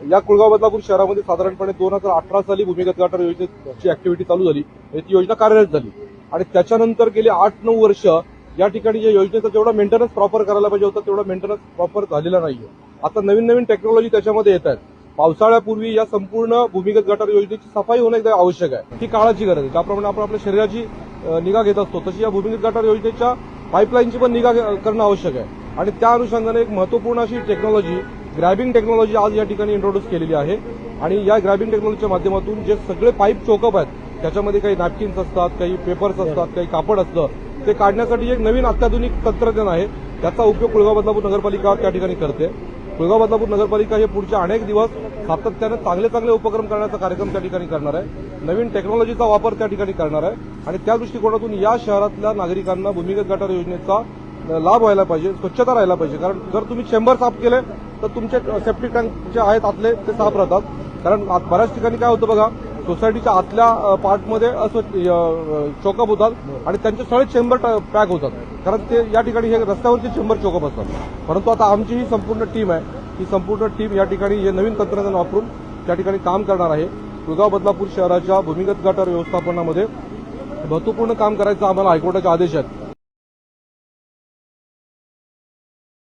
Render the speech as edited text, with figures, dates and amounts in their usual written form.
या कुळगाव बदलापूर शहरामध्ये साधारणपणे 2018 साली भूमिगत गटार योजनेची ऍक्टिव्हिटी चालू झाली, ती योजना कार्यरत झाली आणि त्याच्यानंतर गेली 8-9 वर्ष या ठिकाणी या योजनेचा जेवढा मेंटेनन्स प्रॉपर करायला पाहिजे होता तेवढा मेंटेनन्स प्रॉपर झालेला नाहीये। आता नवीन टेक्नॉलॉजी त्याच्यामध्ये येत आहेत। पावसाळ्यापूर्वी या संपूर्ण भूमिगत गटार योजनेची सफाई होणं एकदम आवश्यक आहे, ही काळाची गरज आहे। ज्याप्रमाणे आपण आपल्या शरीराची निगा घेत असतो तशी या भूमिगत गटार योजनेच्या पाईपलाईनची पण निगा करणं आवश्यक आहे आणि त्या अनुषंगाने एक महत्वपूर्ण अशी टेक्नॉलॉजी ग्रॅबिंग टेक्नॉलॉजी आज या ठिकाणी इंट्रोड्यूस केलेली आहे आणि या ग्रॅबिंग टेक्नॉलॉजीच्या माध्यमातून जे सगळे पाईप चोकअप आहेत त्याच्यामध्ये काही नॅपकिन्स असतात, काही पेपर्स असतात, काही कापड असतं, ते काढण्यासाठी एक नवीन अत्याधुनिक तंत्रज्ञान आहे। त्याचा उपयोग कुळगाव बदलापूर नगरपालिका त्या ठिकाणी करते। कुळगाव बदलापूर नगरपालिका हे पुढच्या अनेक दिवस सातत्याने चांगले उपक्रम करण्याचा कार्यक्रम त्या ठिकाणी करणार आहे। नवीन टेक्नॉलॉजीचा वापर त्या ठिकाणी करणार आहे आणि त्या दृष्टिकोनातून या शहरातल्या नागरिकांना भूमिगत गटार योजनेचा लाभ व्हायला पाहिजे, स्वच्छता राहायला पाहिजे। कारण जर तुम्ही चेंबर साफ केले तर तुमचे सेप्टिक टँक जे आहेत आतले ते साफ राहतात। कारण बऱ्याच ठिकाणी काय होतं बघा, सोसायटीच्या आतल्या पार्टमध्ये चोकअप होतात आणि त्यांचे सगळे चेंबर पॅक होतात, कारण ते या ठिकाणी हे रस्त्यावरचे चेंबर चोकअप असतात। परंतु आता आमची ही संपूर्ण टीम आहे, ही संपूर्ण टीम या ठिकाणी हे नवीन तंत्रज्ञान वापरून त्या ठिकाणी काम करणार आहे। कुळगाव बदलापूर शहराच्या भूमिगत गटार व्यवस्थापनामध्ये महत्वपूर्ण काम करायचं आम्हाला हायकोर्टाचे आदेश आहेत।